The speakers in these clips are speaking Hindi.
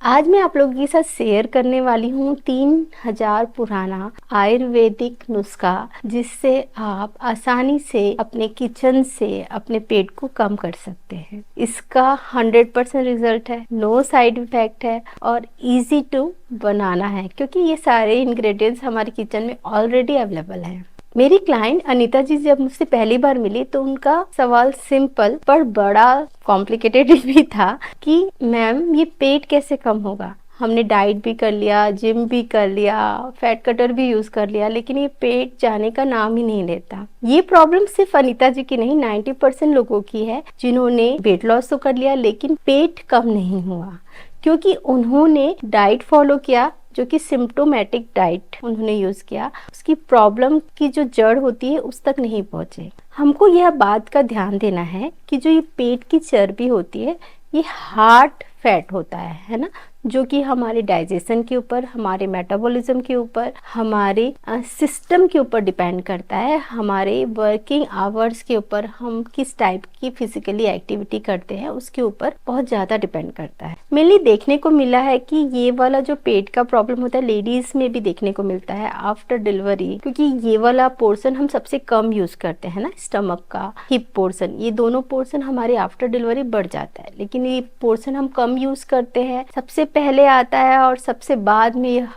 आज मैं आप लोगों के साथ शेयर करने वाली हूँ 3000 पुराना आयुर्वेदिक नुस्खा, जिससे आप आसानी से अपने किचन से अपने पेट को कम कर सकते हैं। इसका 100% रिजल्ट है, नो साइड इफेक्ट है और इजी टू बनाना है, क्योंकि ये सारे इंग्रेडिएंट्स हमारे किचन में ऑलरेडी अवेलेबल हैं। मेरी क्लाइंट अनीता जी जब मुझसे पहली बार मिली तो उनका सवाल सिंपल पर बड़ा कॉम्प्लिकेटेड भी था कि मैम ये पेट कैसे कम होगा। हमने डाइट भी कर लिया, जिम भी कर लिया, फैट कटर भी यूज कर लिया, लेकिन ये पेट जाने का नाम ही नहीं लेता। ये प्रॉब्लम सिर्फ अनीता जी की नहीं, 90% लोगों की है जिन्होंने वेट लॉस तो कर लिया लेकिन पेट कम नहीं हुआ, क्योंकि उन्होंने डाइट फॉलो किया जो कि सिम्प्टोमेटिक डाइट उन्होंने यूज किया। उसकी प्रॉब्लम की जो जड़ होती है उस तक नहीं पहुंचे। हमको यह बात का ध्यान देना है कि जो ये पेट की चर्बी होती है ये हार्ट फैट होता है ना, जो कि हमारे डाइजेशन के ऊपर, हमारे मेटाबॉलिज्म के ऊपर, हमारे सिस्टम के ऊपर डिपेंड करता है, हमारे वर्किंग आवर्स के ऊपर, हम किस टाइप की फिजिकली एक्टिविटी करते हैं उसके ऊपर बहुत ज़्यादा डिपेंड करता है। मेनली देखने को मिला है कि ये वाला जो पेट का प्रॉब्लम होता है लेडीज में भी देखने को मिलता है आफ्टर डिलीवरी, क्योंकि ये वाला पोर्शन हम सबसे कम यूज करते हैं ना, स्टमक का हिप पोर्शन, ये दोनों पोर्शन हमारे आफ्टर डिलीवरी बढ़ जाता है, लेकिन ये पोर्शन हम कम यूज करते हैं, सबसे पहले आता है और सबसे बाद में यह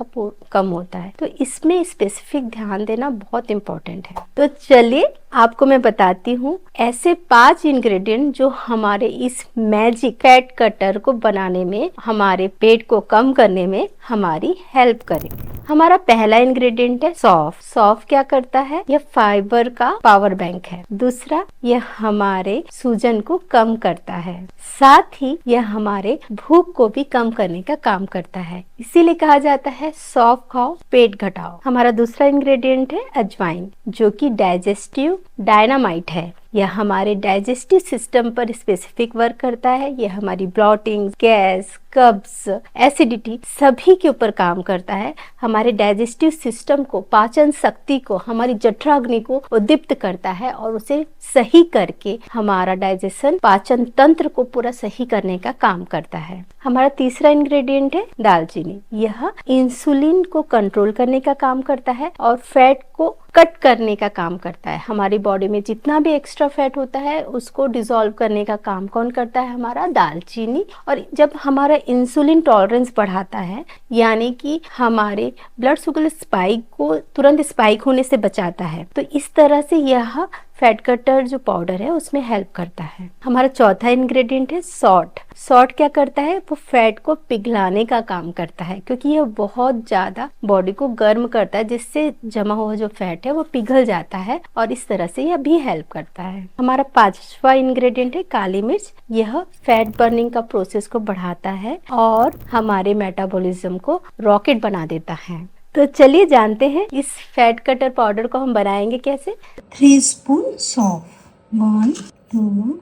कम होता है। तो इसमें स्पेसिफिक ध्यान देना बहुत इंपॉर्टेंट है। तो चलिए आपको मैं बताती हूँ ऐसे 5 इंग्रेडिएंट जो हमारे इस मैजिक फैट कटर को बनाने में, हमारे पेट को कम करने में हमारी हेल्प करेंगे। हमारा पहला इंग्रेडिएंट है सौंफ। सौंफ क्या करता है? यह फाइबर का पावर बैंक है। दूसरा, यह हमारे सूजन को कम करता है, साथ ही यह हमारे भूख को भी कम करने का काम करता है। इसीलिए कहा जाता है सौंफ खाओ पेट घटाओ। हमारा दूसरा इंग्रेडिएंट है अजवाइन, जो कि डाइजेस्टिव डायनामाइट है। यह हमारे डाइजेस्टिव सिस्टम पर स्पेसिफिक वर्क करता है। यह हमारी ब्लॉटिंग, गैस, कब्ज, एसिडिटी सभी के ऊपर काम करता है। हमारे डाइजेस्टिव सिस्टम को, पाचन शक्ति को, हमारी जठराग्नि को उद्दीप्त करता है और उसे सही करके हमारा डाइजेशन, पाचन तंत्र को पूरा सही करने का काम करता है। हमारा तीसरा इंग्रेडिएंट है दालचीनी। यह इंसुलिन को कंट्रोल करने का काम करता है और फैट को कट करने का काम करता है। हमारी बॉडी में जितना भी एक्स्ट्रा फैट होता है उसको डिसॉल्व करने का काम कौन करता है? हमारा दालचीनी। और जब हमारा इंसुलिन टॉलरेंस बढ़ाता है, यानी कि हमारे ब्लड शुगर स्पाइक को तुरंत स्पाइक होने से बचाता है, तो इस तरह से यह फैट कटर जो पाउडर है उसमें हेल्प करता है। हमारा चौथा इंग्रेडिएंट है सॉल्ट। सॉल्ट क्या करता है? वो फैट को पिघलाने का काम करता है, क्योंकि यह बहुत ज्यादा बॉडी को गर्म करता है, जिससे जमा हुआ जो फैट है वो पिघल जाता है और इस तरह से यह भी हेल्प करता है। हमारा पांचवा इंग्रेडिएंट है काली मिर्च। यह फैट बर्निंग का प्रोसेस को बढ़ाता है और हमारे मेटाबॉलिज्म को रॉकेट बना देता है। तो चलिए जानते हैं इस फैट कटर पाउडर को हम बनाएंगे कैसे। 3 स्पून सौंफ, 1 2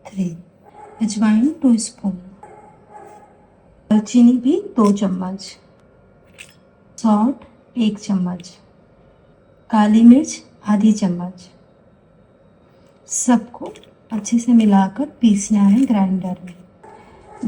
3, अजवाइन 2 स्पून, दालचीनी भी 2 चम्मच, सॉल्ट 1 चम्मच, काली मिर्च आधी चम्मच। सबको अच्छे से मिलाकर पीसना है ग्राइंडर में।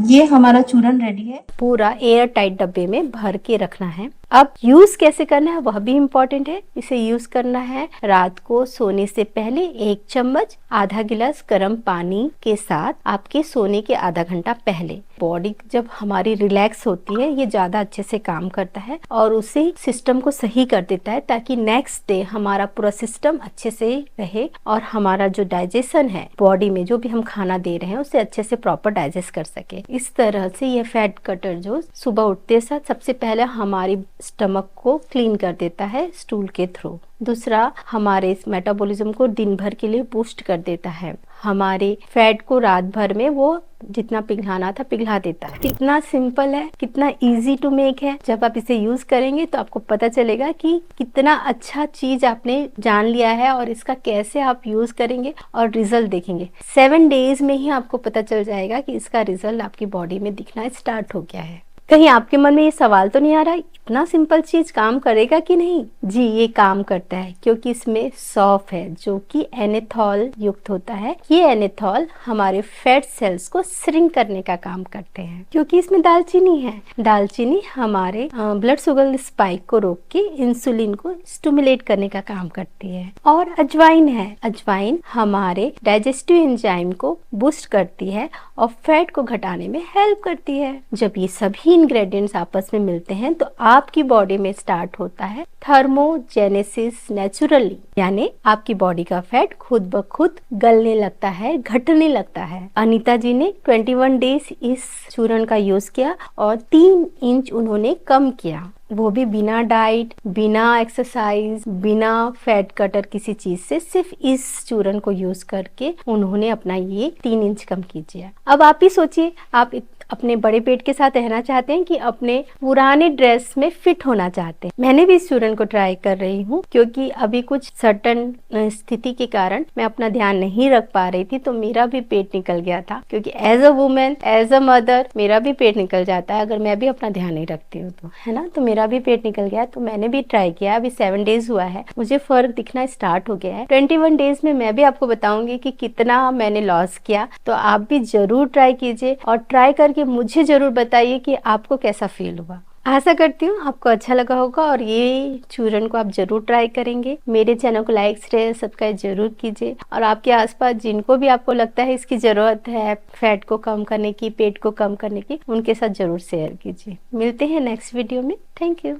ये हमारा चूरन रेडी है। पूरा एयर टाइट डब्बे में भर के रखना है। अब यूज कैसे करना है वह भी इम्पोर्टेंट है। इसे यूज करना है रात को सोने से पहले 1 चम्मच आधा गिलास गर्म पानी के साथ, आपके सोने के आधा घंटा पहले। बॉडी जब हमारी रिलैक्स होती है ये ज्यादा अच्छे से काम करता है और उसे सिस्टम को सही कर देता है, ताकि नेक्स्ट डे हमारा पूरा सिस्टम अच्छे से रहे और हमारा जो डाइजेशन है, बॉडी में जो भी हम खाना दे रहे हैं उसे अच्छे से प्रॉपर डाइजेस्ट कर सके। इस तरह से ये फैट कटर जो सुबह उठते साथ सबसे पहले हमारी स्टमक को क्लीन कर देता है स्टूल के थ्रू। दूसरा, हमारे मेटाबॉलिज्म को दिन भर के लिए बूस्ट कर देता है। हमारे फैट को रात भर में वो जितना पिघलाना था पिघला देता है। कितना सिंपल है, कितना इजी टू मेक है। जब आप इसे यूज करेंगे तो आपको पता चलेगा कि कितना अच्छा चीज आपने जान लिया है और इसका कैसे आप यूज करेंगे और रिजल्ट देखेंगे। 7 डेज में ही आपको पता चल जाएगा कि इसका रिजल्ट आपकी बॉडी में दिखना स्टार्ट हो गया है। कहीं आपके मन में ये सवाल तो नहीं आ रहा इतना सिंपल चीज काम करेगा कि नहीं? जी ये काम करता है, क्योंकि इसमें सौंफ है जो कि एनेथॉल युक्त होता है। ये एनेथॉल हमारे फैट सेल्स को श्रिंक करने का काम करते हैं। क्योंकि इसमें दालचीनी है, दालचीनी हमारे ब्लड शुगर स्पाइक को रोक के इंसुलिन को स्टिमुलेट करने का काम करती है। और अजवाइन है, अजवाइन हमारे डाइजेस्टिव एंजाइम को बूस्ट करती है और फैट को घटाने में हेल्प करती है। जब ये सभी इंग्रेडिएंट्स आपस में मिलते हैं तो आपकी बॉडी में स्टार्ट होता है थर्मोजेनेसिस नेचुरली, यानी आपकी बॉडी का फैट खुद ब खुद गलने लगता है, घटने लगता है। अनीता जी ने 21 डेज इस चूर्ण का यूज किया और 3 इंच उन्होंने कम किया, वो भी बिना डाइट, बिना एक्सरसाइज, बिना फैट कटर किसी चीज से, सिर्फ इस चूर्ण को यूज करके उन्होंने अपना ये 3 इंच कम कीजिए। अब आप ही सोचिए, आप अपने बड़े पेट के साथ रहना चाहते हैं कि अपने पुराने ड्रेस में फिट होना चाहते हैं। मैंने भी इस चूर्ण को ट्राई कर रही हूँ, क्योंकि अभी कुछ सर्टन स्थिति के कारण मैं अपना ध्यान नहीं रख पा रही थी, तो मेरा भी पेट निकल गया था। क्योंकि as a women, as a mother मेरा भी पेट निकल जाता है अगर मैं भी अपना ध्यान नहीं रखती हूँ तो, है ना। तो मेरा भी पेट निकल गया, तो मैंने भी ट्राई किया। अभी 7 डेज हुआ है, मुझे फर्क दिखना स्टार्ट हो गया है। 21 डेज में मैं भी आपको बताऊंगी कि कितना मैंने लॉस किया। तो आप भी जरूर ट्राई कीजिए और ट्राई करके मुझे जरूर बताइए कि आपको कैसा फील हुआ। आशा करती हूँ आपको अच्छा लगा होगा और ये चूर्ण को आप जरूर ट्राई करेंगे। मेरे चैनल को लाइक, शेयर, सब्सक्राइब जरूर कीजिए और आपके आसपास जिनको भी आपको लगता है इसकी जरूरत है फैट को कम करने की, पेट को कम करने की, उनके साथ जरूर शेयर कीजिए। मिलते हैं नेक्स्ट वीडियो में। Thank you.